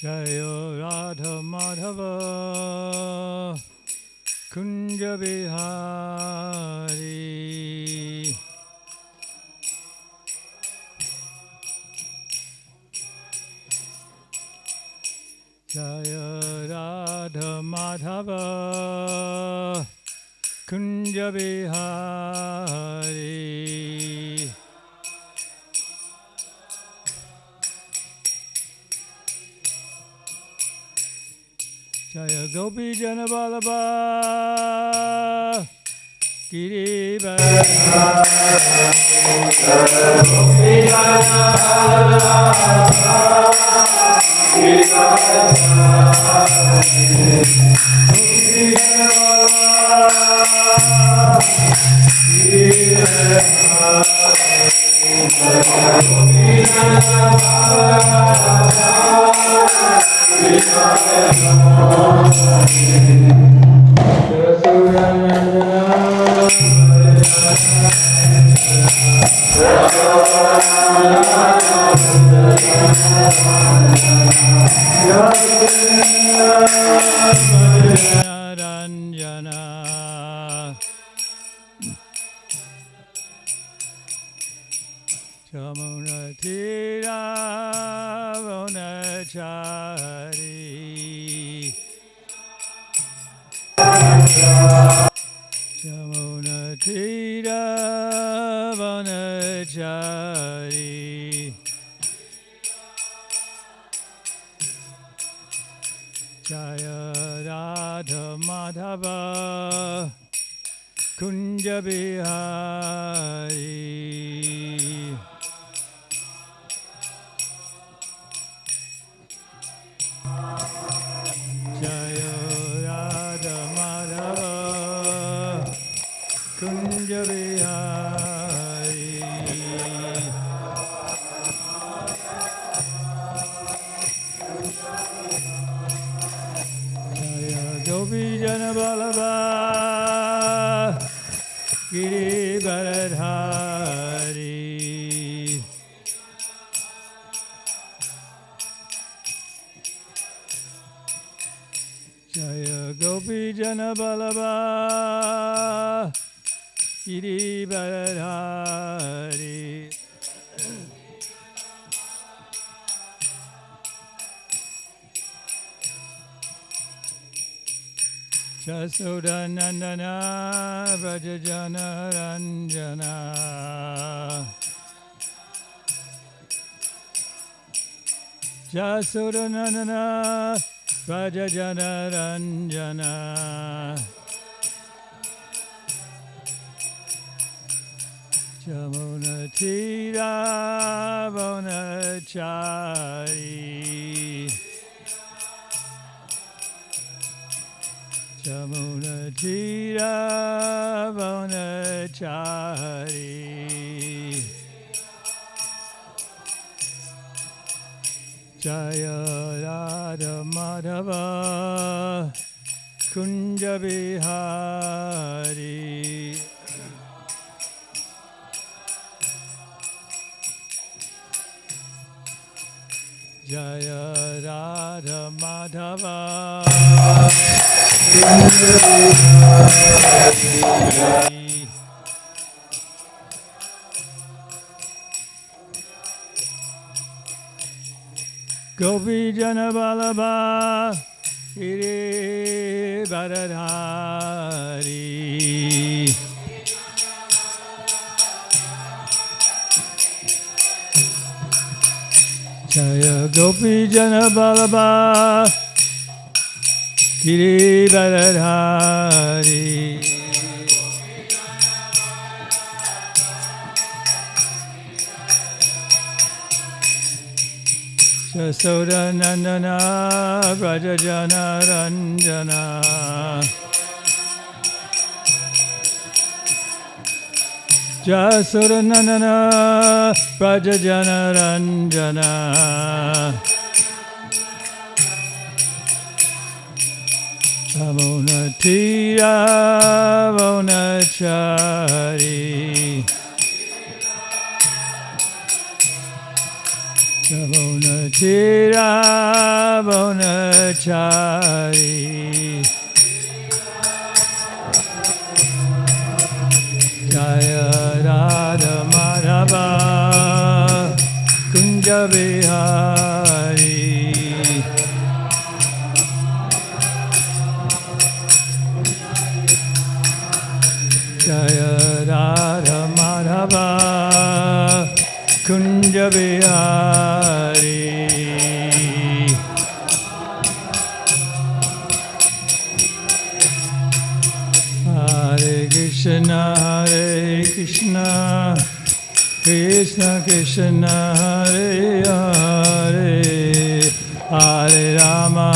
Jaya Radha Madhava Kunja Bihari Jaya Radha Madhava Kunja Bihari Jaya Gopi Jana Vallabha Giri Chamuna Tira Vonachari Chamuna Tira Vonachari Jaya Radha Madhava Kunja Bihari Jaya Radha Madhava Kunja Bihari Jaya Gopi Jana Vallabha Giri Baradhari Jaya Gopi Jana Vallabha Giri Baradhari Jasodanandana Vrajajana Ranjana Jasodanandana Vrajajana Ranjana Jamuna Tira Vonachari Jamuna Tira Vonachari Jaya Radha Madhava Kunja Bihari Jaya Radha Madhava Gopi Jana Vallabha Giri Baradhari Jaya Gopi Jana Vallabha Giri Baradhari Jasodanandana Vrajajana Ranjana Jasodanandana Vrajajana Ranjana Jamuna Tira Vonachari Jamuna Shiravonachari Jaya Radha Madhava Kunja Vihari Jaya Radha Madhava Kunja Vihari Hare Krishna Krishna Krishna Hare Hare Hare Rama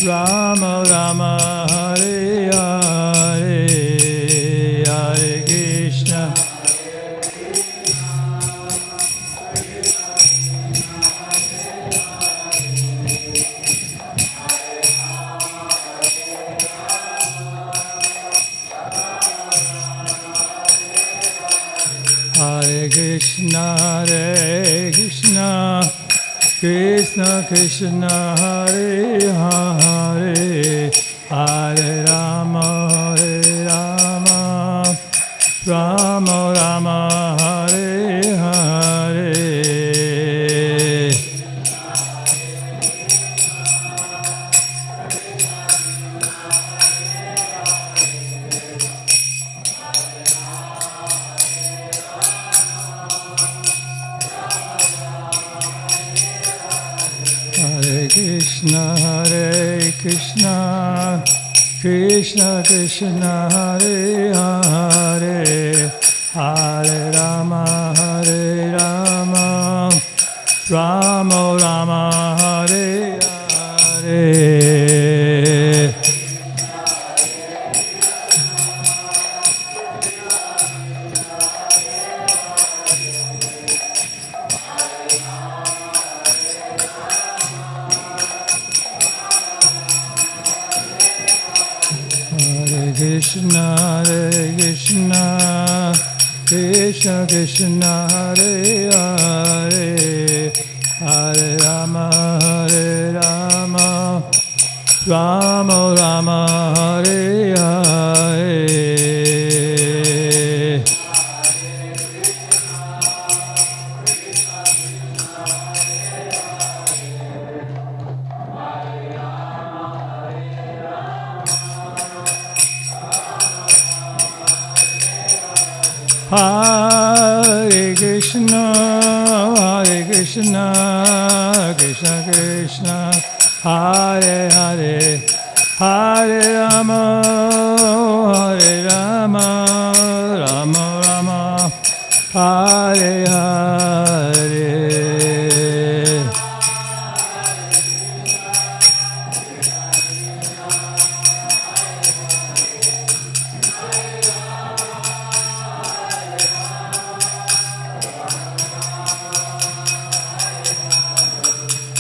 Rama Rama Hare Hare Hare Krishna Hare Krishna Krishna Krishna Hare Hare Hare Rama Rama Rama Hare Hare Hare Krishna Krishna Krishna Hare Hare Hare Rama Rama Rama Hare Hare Krishna Krishna Krishna Hare Hare Hare Rama Rama Rama Hare Hare Hare Krishna Krishna Krishna Hare Hare Hare Rama Rama Rama Hare Hare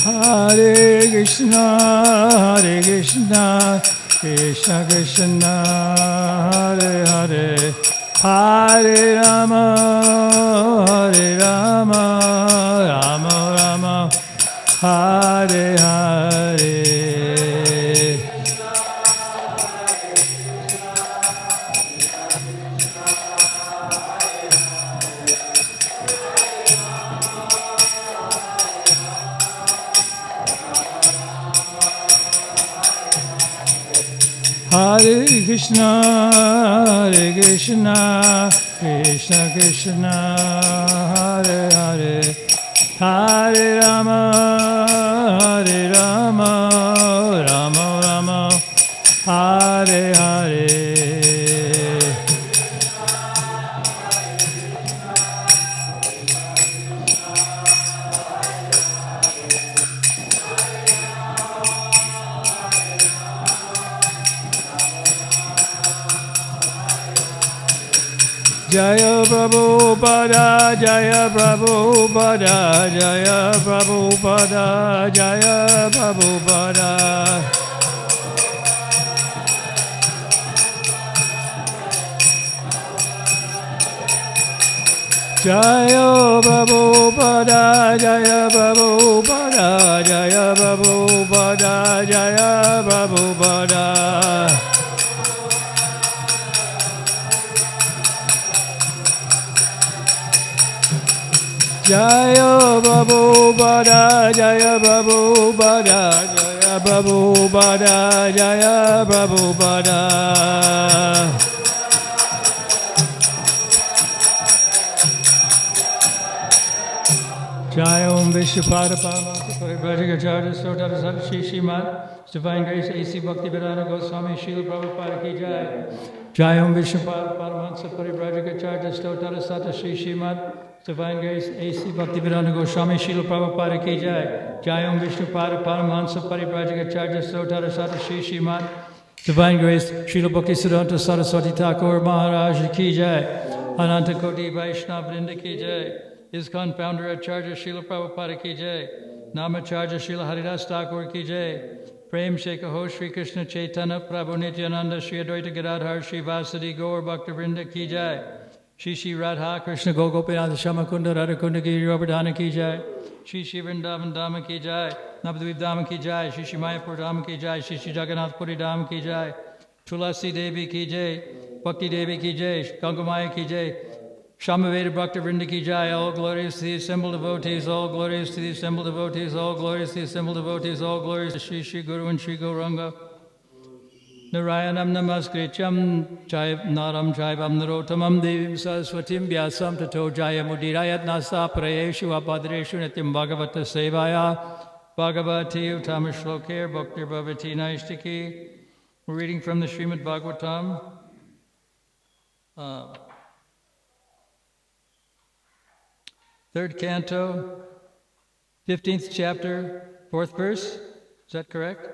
Hare Krishna Krishna Krishna Hare Hare Hare Rama Rama Rama Hare Hare Hare Krishna Krishna Krishna Hare Hare Hare Rama Rama Rama Hare Hare Jaya Prabhupada, Jaya Prabhupada, Jaya Prabhupada, Jaya Prabhupada. Jaya Prabhupada, Jaya Prabhupada, Jaya Prabhupada, Jaya Prabhupada. Jaya Prabhupada, Jaya Prabhupada, Jaya Prabhupada, Jaya Prabhupada. Jai Om Vishwapada Paramata Parivrajagacharya Sotara Satashi Srimad Divine Grace A.C. Bhaktivedanta Goswami Srila Prabhupada Ki Jai. Jai Om Vishwapada Paramata Parivrajagacharya Sotara Satashi Srimad Divine Grace A.C. Bhaktivedanta Goswami Srila Prabhupada Ki Jai. Jai Om Vishwapada Paramahansa Parivrajagacharya Sotara Satashi Srimad Divine Grace Srila Bhaktisiddhanta Saraswati Thakur Maharaj Ki Jai. Ananta Koti Vaishnava Vrinda Ki Jai. ISKCON founder Acharya Srila Prabhupada Ki Jai. Namacharya Srila Haridas Thakur Ki Jai. Prem Shekaho Shri Krishna Chaitanya Prabhu Nityananda Shri Advaita Gadadhar Shri Vasadi Gaur Bhakta Vrinda Ki Jai. Shri Shri Radha Krishna Gopinath Shamakunda Radhakunda Giri Govardhana Ki Jai. Shri Shri Vrindavan Dhama Ki Jai. Navadvip Dhama Ki Jai. Shri Shri Mayapur Dhama Ki Jai. Shri Shri Jagannath Puri Dhama Ki Jai. Tulasi Devi Ki Jai. Bhakti Devi Ki Jai. Gangamaya Ki Jai. Shamaveda Bhakta Vrinda Ki Jai. All glorious to the assembled devotees. All glorious to the assembled devotees. All glorious to the assembled devotees. All glorious to Shri Shri Guru and Shri Gauranga. Narayanam namaskrityam naram chaivam narotamam devim saraswatim vyasam tato jaya mudirayat nasa prayeshu abhadreshu nityam bhagavata sevaya bhagavati uttama shlokir bhaktir bhavati naishtiki. We're reading from the Srimad Bhagavatam. Third canto, 15th chapter, 4th verse. Is that correct?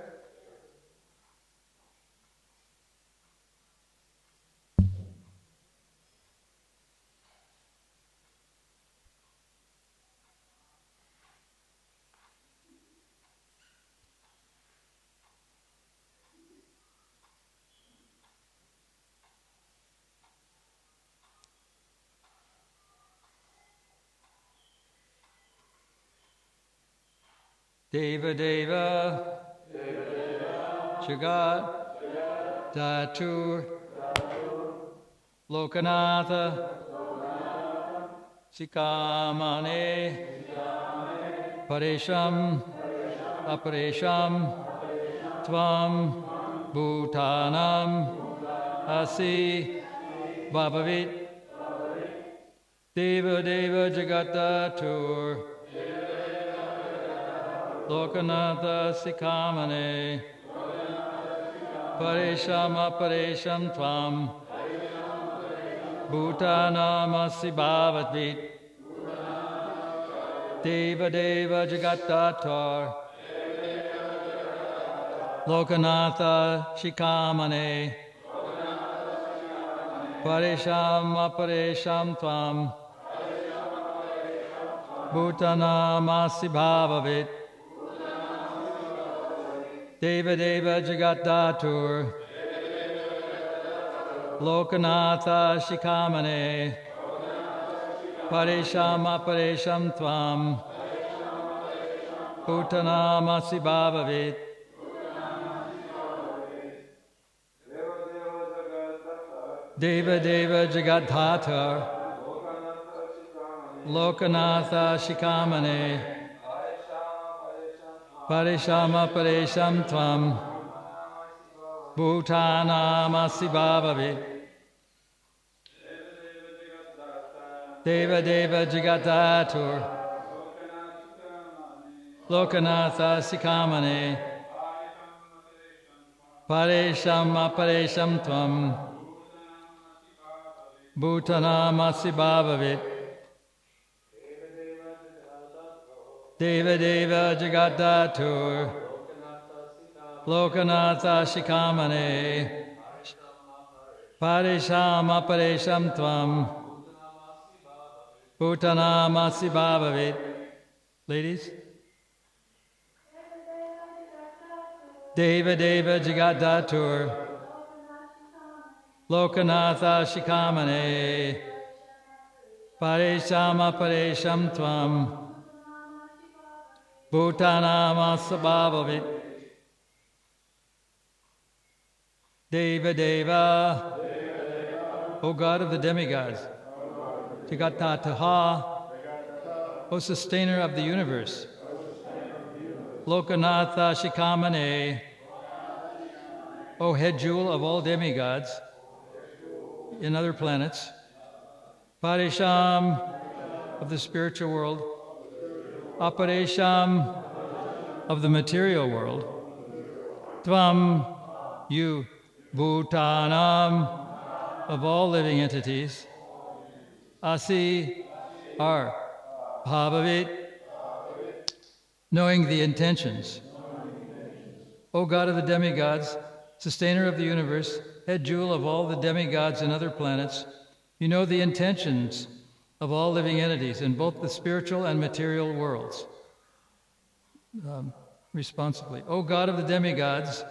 Deva Deva Jagat Dhatur Lokanatha Sikamane Paresham Aparesham Tvam Bhutanam Asi Bhavavit Deva Deva Jagat Dhatur Lokanatha Sikamane Paresham Aparesham Tvam Bhutanam Asi Bhavatvit Deva Deva Jagatdatar Lokanatha Shikamane Paresham Aparesham Tvam Bhutanam Asi Bhavavit Deva Deva Jagatdatur Lokanatha Shikamane Paresham Aparesham Tvam Bhutanam Asi Bhavavit. Deva Deva Jagadhatar Lokanatha Shikamane Paresham Aparesham Tvam Bhutanam Asi Bhavavit. Deva Deva Jagadhatur Lokanatha Sikamane Paresham Aparesham Tvam Bhutanam Asi Bhavavit. Deva Deva Jagaddatur Lokanatha Shikamane Paresham Aparesham Tvam Bhutanam Asi Bhavavit. Ladies. Deva Deva Jagaddatur Lokanatha Shikamane Paresham aparesham tvam Bhutanam Deva Deva, O God of the demigods, Jagatataha, O sustainer of the universe, Lokanatha Shikamane, O head jewel of all demigods in other planets, Parisham of the spiritual world, Aparesham of the material world, Tvam, you, Bhutanam of all living entities, Asi are, Bhavavit, knowing the intentions. O God of the demigods, sustainer of the universe, head jewel of all the demigods and other planets, you know the intentions of all living entities in both the spiritual and material worlds. Responsibly. O God of the demigods,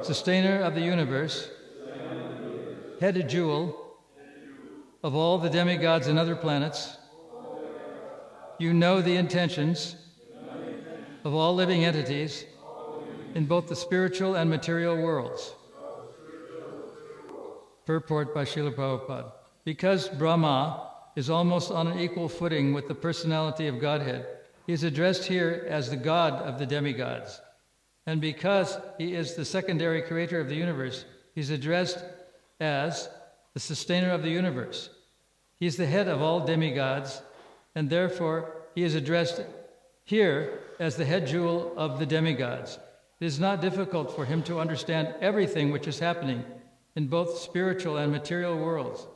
sustainer of the universe, head jewel of all the demigods and other planets, you know the intentions of all living entities in both the spiritual and material worlds. Purport by Srila Prabhupada. Because Brahma is almost on an equal footing with the personality of Godhead, he is addressed here as the God of the demigods. And because he is the secondary creator of the universe, he's addressed as the sustainer of the universe. He is the head of all demigods, and therefore he is addressed here as the head jewel of the demigods. It is not difficult for him to understand everything which is happening in both spiritual and material worlds.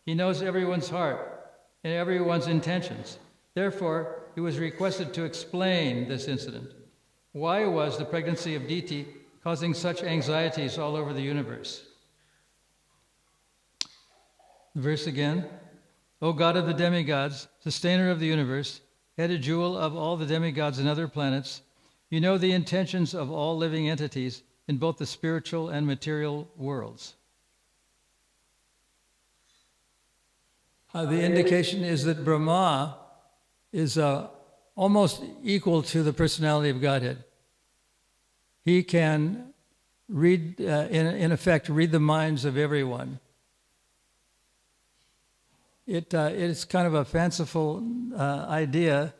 He knows everyone's heart and everyone's intentions. Therefore, he was requested to explain this incident. Why was the pregnancy of Diti causing such anxieties all over the universe? The verse again. O God of the demigods, sustainer of the universe, head and jewel of all the demigods and other planets, you know the intentions of all living entities in both the spiritual and material worlds. The indication is that Brahma is almost equal to the personality of Godhead. He can read, in effect, read the minds of everyone. It's kind of a fanciful idea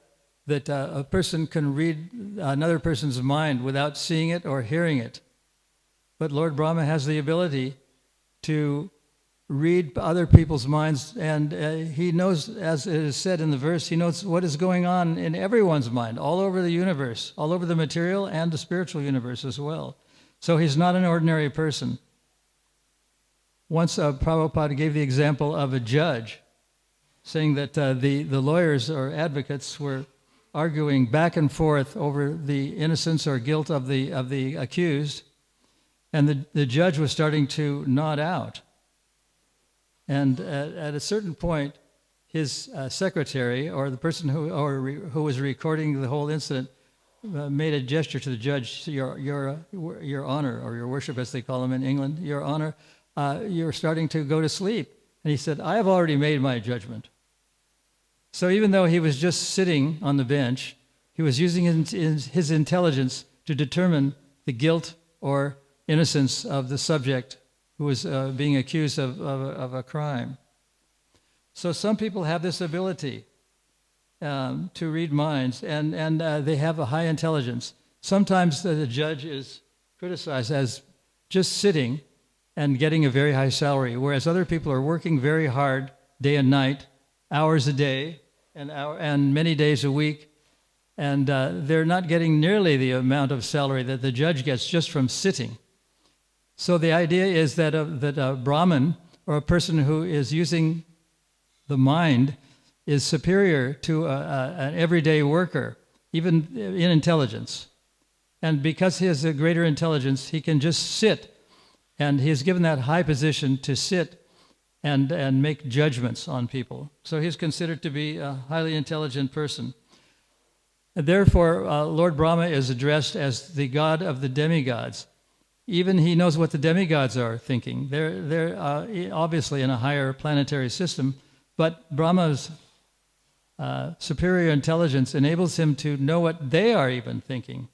that a person can read another person's mind without seeing it or hearing it. But Lord Brahma has the ability to read other people's minds, and he knows, as it is said in the verse, he knows what is going on in everyone's mind, all over the universe, all over the material and the spiritual universe as well. So he's not an ordinary person. Once Prabhupada gave the example of a judge, saying that the lawyers or advocates were arguing back and forth over the innocence or guilt of the accused, and the judge was starting to nod out. And at a certain point, his secretary, or the person who was recording the whole incident, made a gesture to the judge, your honor, or your worship as they call them in England, your honor, you're starting to go to sleep. And he said, I have already made my judgment. So even though he was just sitting on the bench, he was using his intelligence to determine the guilt or innocence of the subject who was being accused of a crime. So some people have this ability to read minds, and they have a high intelligence. Sometimes the judge is criticized as just sitting and getting a very high salary, whereas other people are working very hard day and night, hours a day, and many days a week, and they're not getting nearly the amount of salary that the judge gets just from sitting. So the idea is that a Brahmin, or a person who is using the mind, is superior to an everyday worker, even in intelligence. And because he has a greater intelligence, he can just sit, and he is given that high position to sit and make judgments on people. So he's considered to be a highly intelligent person. And therefore, Lord Brahma is addressed as the god of the demigods. Even he knows what the demigods are thinking. They're obviously in a higher planetary system, but Brahma's superior intelligence enables him to know what they are even thinking.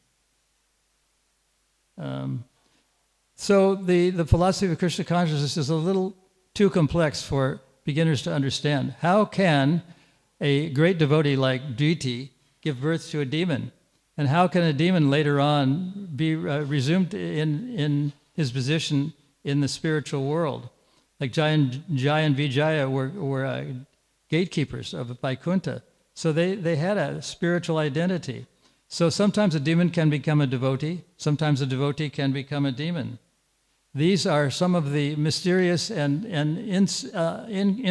So the philosophy of Krishna consciousness is a little too complex for beginners to understand. How can a great devotee like Dviti give birth to a demon? And how can a demon later on be resumed in his position in the spiritual world? Like Jaya and Vijaya were gatekeepers of Vaikuntha. So they had a spiritual identity. So sometimes a demon can become a devotee. Sometimes a devotee can become a demon. These are some of the mysterious and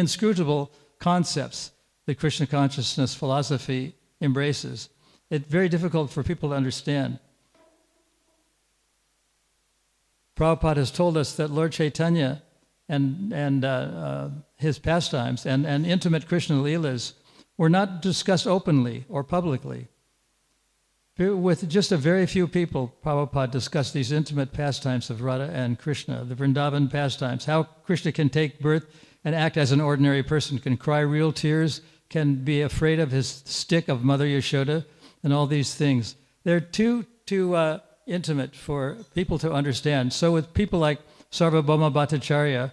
inscrutable concepts that Krishna consciousness philosophy embraces. It's very difficult for people to understand. Prabhupada has told us that Lord Caitanya and his pastimes and intimate Krishna Leelas were not discussed openly or publicly. With just a very few people, Prabhupada discussed these intimate pastimes of Radha and Krishna, the Vrindavan pastimes, how Krishna can take birth and act as an ordinary person, can cry real tears, can be afraid of his stick of Mother Yashoda, and all these things. They're too intimate for people to understand. So with people like Sarvabhauma Bhattacharya,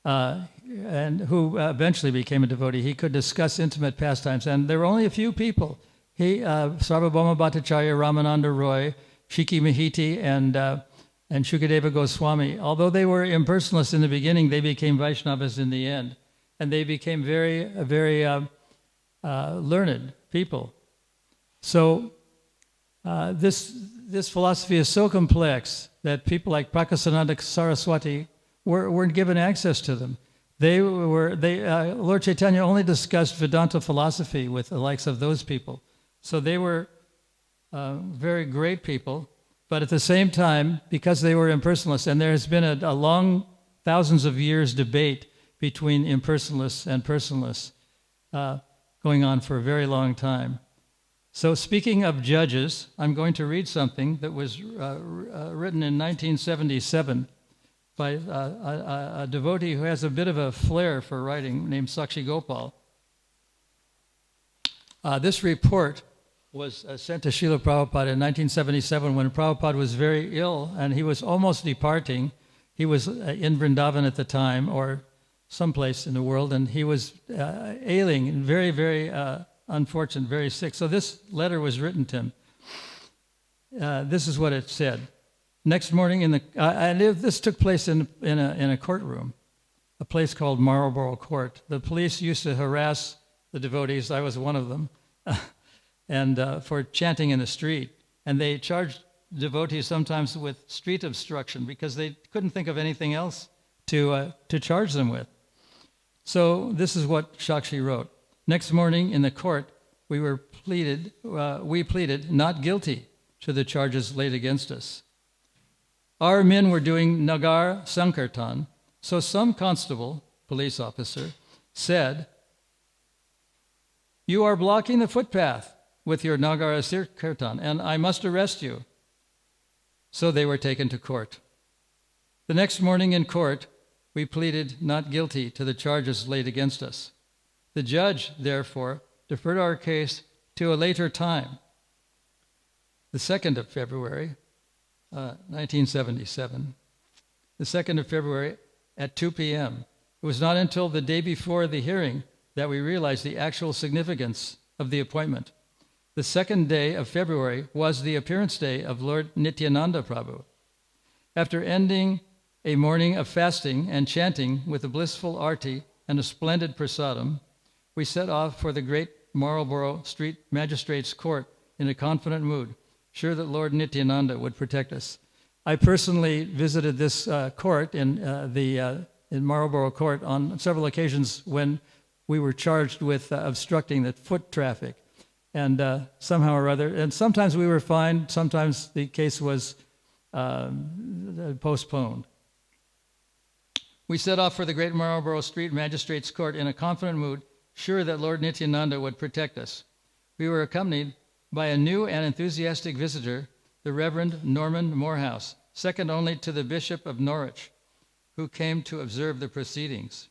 and who eventually became a devotee, he could discuss intimate pastimes. And there were only a few people. Sarvabhauma Bhattacharya, Ramananda Roy, Shiki Mahiti, and Shukadeva Goswami, although they were impersonalists in the beginning, they became Vaishnavas in the end. And they became very, very learned people. So this philosophy is so complex that people like Prakasananda Saraswati weren't given access to them. Lord Chaitanya only discussed Vedanta philosophy with the likes of those people. So they were very great people, but at the same time, because they were impersonalists, and there has been a long, thousands of years debate between impersonalists and personalists going on for a very long time. So speaking of judges, I'm going to read something that was written in 1977 by a devotee who has a bit of a flair for writing named Sakshi Gopal. This report was sent to Srila Prabhupada in 1977 when Prabhupada was very ill and he was almost departing. He was in Vrindavan at the time, or someplace in the world, and he was ailing and very, very unfortunate, very sick. So this letter was written to him. This is what it said. Next morning, this took place in a courtroom, a place called Marlborough Court. The police used to harass the devotees. I was one of them, and for chanting in the street. And they charged devotees sometimes with street obstruction because they couldn't think of anything else to charge them with. So this is what Shakshi wrote. Next morning in the court, we pleaded not guilty to the charges laid against us. Our men were doing Nagar Sankirtan, so some constable, police officer, said, "You are blocking the footpath with your Nagar Sankirtan, and I must arrest you." So they were taken to court. The next morning in court, we pleaded not guilty to the charges laid against us. The judge, therefore, deferred our case to a later time, the 2nd of February, 1977. The 2nd of February at 2 p.m. It was not until the day before the hearing that we realized the actual significance of the appointment. The 2nd day of February was the appearance day of Lord Nityananda Prabhu. After ending a morning of fasting and chanting with a blissful arti and a splendid prasadam, we set off for the great Marlborough Street Magistrates Court in a confident mood, sure that Lord Nityananda would protect us. I personally visited this court in Marlborough Court on several occasions when we were charged with obstructing the foot traffic, and somehow or other, and sometimes we were fined, sometimes the case was postponed. We set off for the great Marlborough Street Magistrates Court in a confident mood, sure that Lord Nityananda would protect us. We were accompanied by a new and enthusiastic visitor, the Reverend Norman Morehouse, second only to the Bishop of Norwich, who came to observe the proceedings.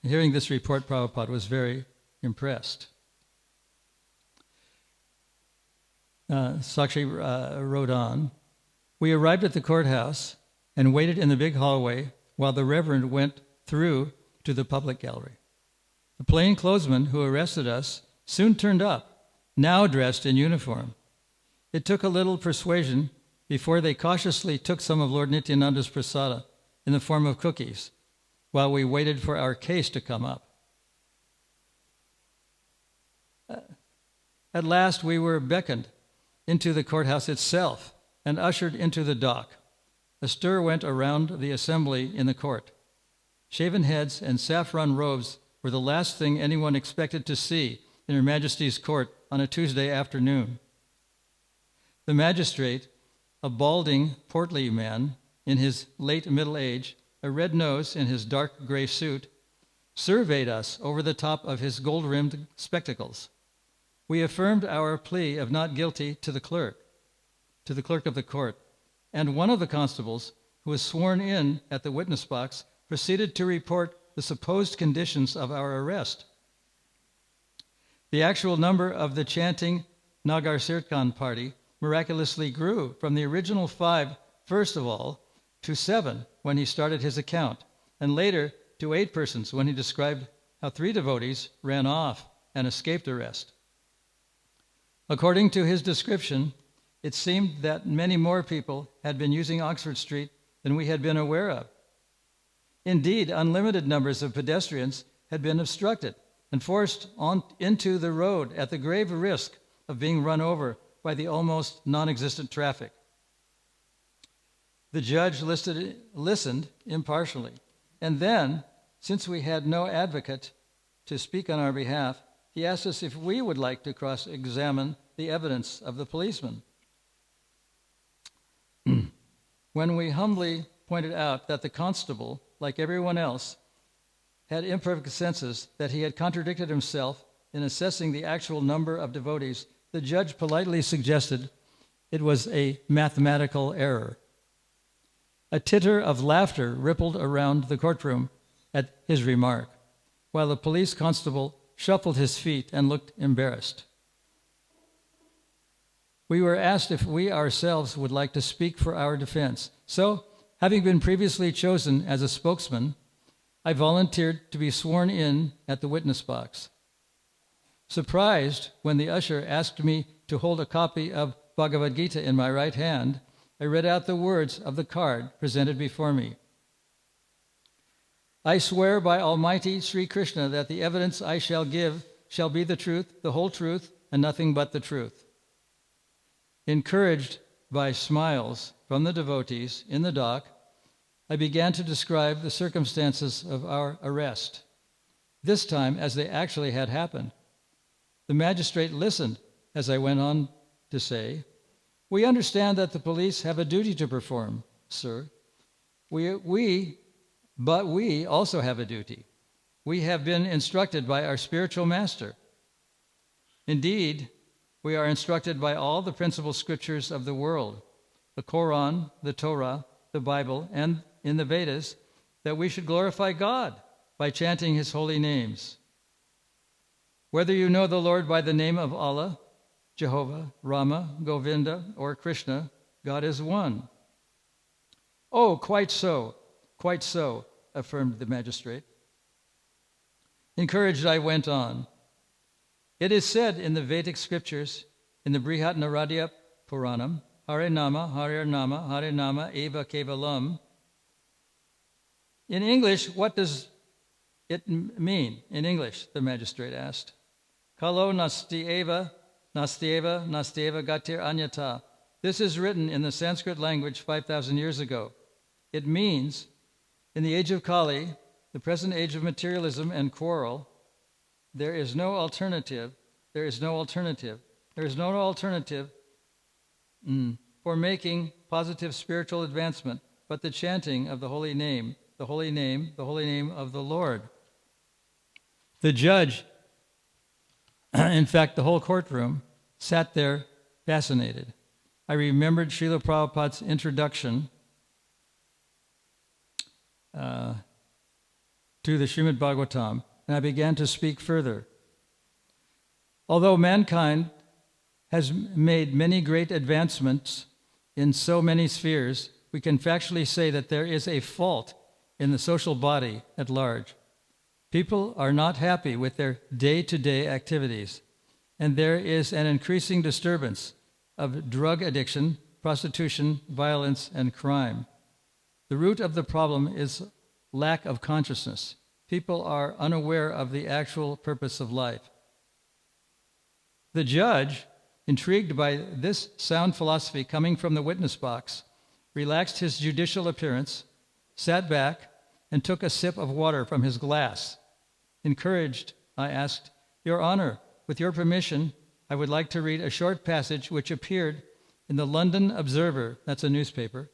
Hearing this report, Prabhupada was very impressed. Sakshi wrote on, "We arrived at the courthouse and waited in the big hallway while the Reverend went through to the public gallery. The plainclothesman who arrested us soon turned up, now dressed in uniform. It took a little persuasion before they cautiously took some of Lord Nityananda's prasada in the form of cookies while we waited for our case to come up. At last we were beckoned into the courthouse itself and ushered into the dock. A stir went around the assembly in the court. Shaven heads and saffron robes were the last thing anyone expected to see in Her Majesty's court on a Tuesday afternoon. The magistrate, a balding, portly man in his late middle age, a red nose in his dark gray suit, surveyed us over the top of his gold-rimmed spectacles. We affirmed our plea of not guilty to the clerk of the court, and one of the constables, who was sworn in at the witness box, proceeded to report the supposed conditions of our arrest. The actual number of the chanting Nagar Kirtan party miraculously grew from the original 5, first of all, to 7 when he started his account, and later to 8 persons when he described how 3 devotees ran off and escaped arrest. According to his description, it seemed that many more people had been using Oxford Street than we had been aware of. Indeed, unlimited numbers of pedestrians had been obstructed and forced on into the road at the grave risk of being run over by the almost non-existent traffic. The judge listened impartially, and then, since we had no advocate to speak on our behalf, he asked us if we would like to cross-examine the evidence of the policeman. When we humbly pointed out that the constable, like everyone else, had imperfect senses, that he had contradicted himself in assessing the actual number of devotees, the judge politely suggested it was a mathematical error. A titter of laughter rippled around the courtroom at his remark, while the police constable shuffled his feet and looked embarrassed. We were asked if we ourselves would like to speak for our defense. So, having been previously chosen as a spokesman, I volunteered to be sworn in at the witness box. Surprised when the usher asked me to hold a copy of Bhagavad Gita in my right hand, I read out the words of the card presented before me. I swear by Almighty Sri Krishna that the evidence I shall give shall be the truth, the whole truth, and nothing but the truth. Encouraged by smiles from the devotees in the dock, I began to describe the circumstances of our arrest, this time as they actually had happened. The magistrate listened as I went on to say, "We understand that the police have a duty to perform, sir. But we also have a duty. We have been instructed by our spiritual master. Indeed, we are instructed by all the principal scriptures of the world, the Quran, the Torah, the Bible, and in the Vedas, that we should glorify God by chanting his holy names. Whether you know the Lord by the name of Allah, Jehovah, Rama, Govinda, or Krishna, God is one." "Oh, quite so, affirmed the magistrate. Encouraged, I went on. "It is said in the Vedic scriptures, in the Brihat Naradya Puranam, Hare Nama, Hare Nama, Hare Nama, Eva Kevalam." In English, what does it mean? In English, the magistrate asked. "Kalo nastieva, nastieva, nastieva gatir anyata." This is written in the Sanskrit language 5,000 years ago. It means, in the age of Kali, the present age of materialism and quarrel, there is no alternative for making positive spiritual advancement but the chanting of the holy name, the holy name, the holy name of the Lord. The judge, in fact the whole courtroom, sat there fascinated. I remembered Srila Prabhupada's introduction to the Srimad Bhagavatam, and I began to speak further. Although mankind has made many great advancements in so many spheres, we can factually say that there is a fault in the social body at large. People are not happy with their day-to-day activities, and there is an increasing disturbance of drug addiction, prostitution, violence, and crime. The root of the problem is lack of consciousness. People are unaware of the actual purpose of life. The judge, intrigued by this sound philosophy coming from the witness box, relaxed his judicial appearance, sat back, and took a sip of water from his glass. Encouraged, I asked, "Your Honor, with your permission, I would like to read a short passage which appeared in the London Observer," that's a newspaper,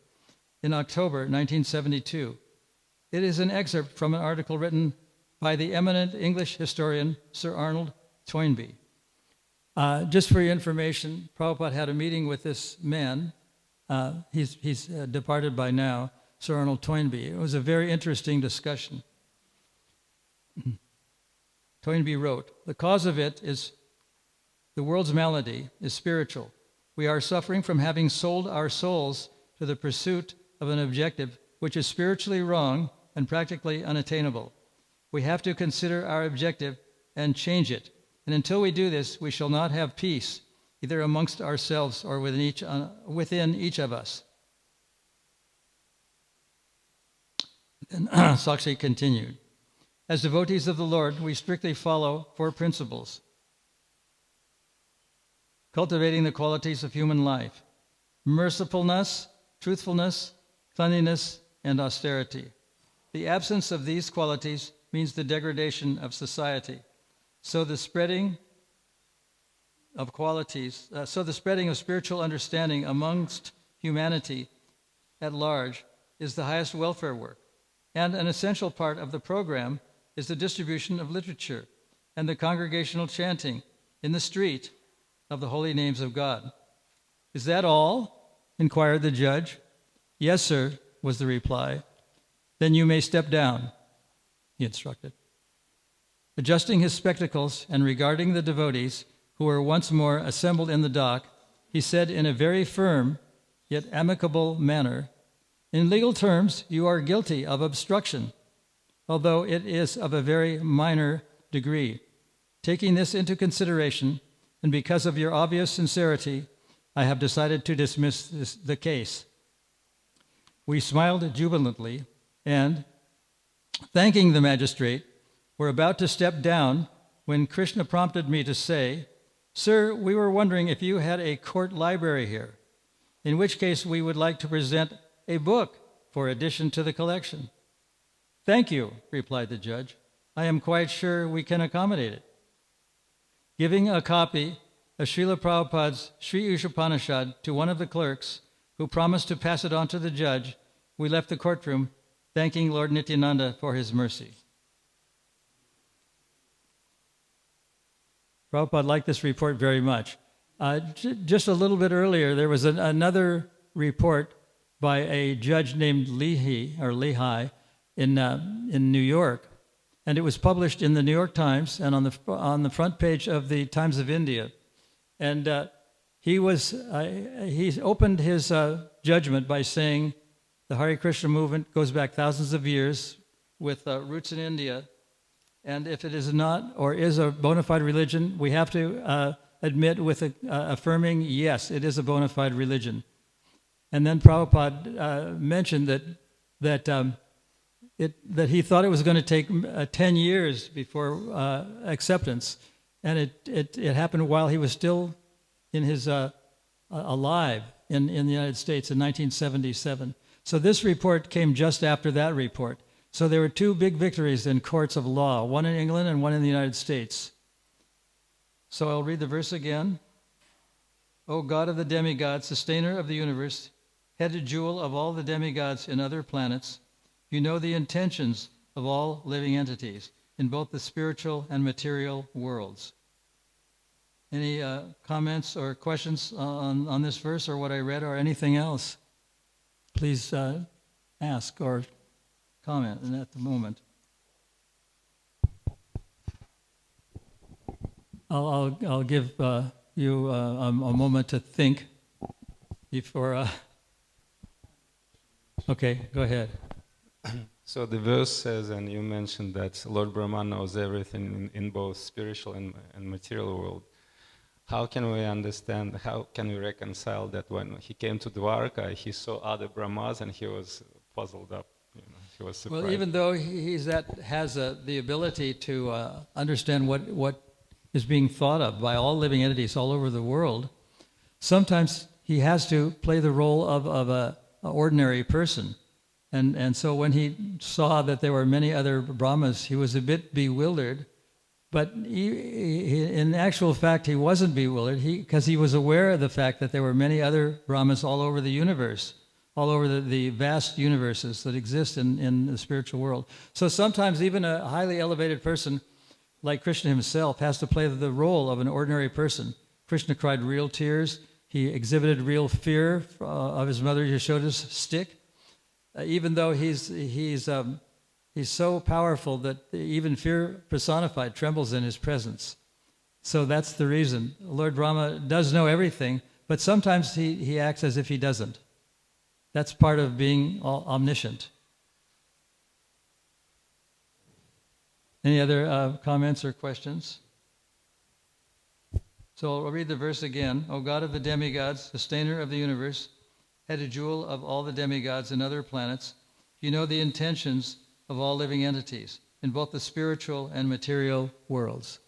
in October 1972. It is an excerpt from an article written by the eminent English historian Sir Arnold Toynbee. Just for your information, Prabhupada had a meeting with this man. He's departed by now, Sir Arnold Toynbee. It was a very interesting discussion. Toynbee wrote, "The cause of it is the world's malady is spiritual. We are suffering from having sold our souls to the pursuit of an objective which is spiritually wrong and practically unattainable. We have to consider our objective and change it. And until we do this, we shall not have peace, either amongst ourselves or within each of us." Then Sakshi continued, "As devotees of the Lord, we strictly follow 4 principles, cultivating the qualities of human life: mercifulness, truthfulness, cleanliness, and austerity. The absence of these qualities means the degradation of society. So the spreading of spiritual understanding amongst humanity at large is the highest welfare work, and an essential part of the program is the distribution of literature and the congregational chanting in the street of the holy names of God." "Is that all?" inquired the judge. "Yes, sir," was the reply. "Then you may step down," he instructed. Adjusting his spectacles and regarding the devotees who were once more assembled in the dock, he said in a very firm yet amicable manner, "In legal terms, you are guilty of obstruction, although it is of a very minor degree. Taking this into consideration, and because of your obvious sincerity, I have decided to dismiss the case." We smiled jubilantly and, thanking the magistrate, were about to step down when Krishna prompted me to say, "Sir, we were wondering if you had a court library here, in which case we would like to present a book for addition to the collection." "Thank you," replied the judge. "I am quite sure we can accommodate it." Giving a copy of Srila Prabhupada's Sri Upanishad to one of the clerks, who promised to pass it on to the judge, we left the courtroom, thanking Lord Nityananda for his mercy. Prabhupada liked this report very much. Just a little bit earlier, there was another report by a judge named Lehigh in New York, and it was published in the New York Times and on the front page of the Times of India. And he opened his judgment by saying the Hare Krishna movement goes back thousands of years with roots in India. And if it is not or is a bona fide religion, we have to admit with affirming, yes, it is a bona fide religion. And then Prabhupada mentioned that he thought it was going to take 10 years before acceptance, and it happened while he was still in his alive in the United States in 1977. So this report came just after that report. So there were 2 big victories in courts of law, one in England and one in the United States. So I'll read the verse again. "O God of the demigods, sustainer of the universe, head jewel of all the demigods in other planets, you know the intentions of all living entities in both the spiritual and material worlds." Any comments or questions on this verse or what I read or anything else? Please ask or comment at the moment. I'll give you a moment to think before. Okay, go ahead. So the verse says, and you mentioned that Lord Brahma knows everything in both spiritual and material world. How can we understand, how can we reconcile that when he came to Dwarka, he saw other Brahmas and he was puzzled up, he was surprised. Well, even though has the ability to understand what is being thought of by all living entities all over the world, sometimes he has to play the role of an ordinary person. And so when he saw that there were many other Brahmas, he was a bit bewildered. But in actual fact, he wasn't bewildered because he was aware of the fact that there were many other Brahmas all over the universe, all over the vast universes that exist in the spiritual world. So sometimes even a highly elevated person like Krishna himself has to play the role of an ordinary person. Krishna cried real tears. He exhibited real fear of his mother Yashoda's stick. Even though he's so powerful that even fear personified trembles in his presence. So that's the reason. Lord Brahma does know everything, but sometimes he acts as if he doesn't. That's part of being omniscient. Any other comments or questions? So I'll read the verse again. O God of the demigods, sustainer of the universe, head and jewel of all the demigods and other planets, you know the intentions of all living entities in both the spiritual and material worlds.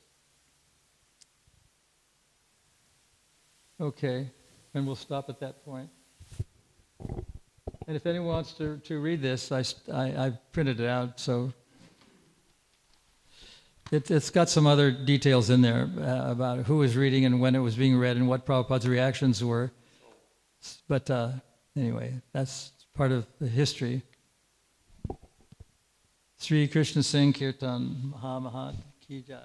Okay, and we'll stop at that point. And if anyone wants to read this, I printed it out, so it's got some other details in there about who was reading and when it was being read and what Prabhupada's reactions were. But anyway, that's part of the history. Sri Krishna Sankirtan Maha Maha Ki Jai.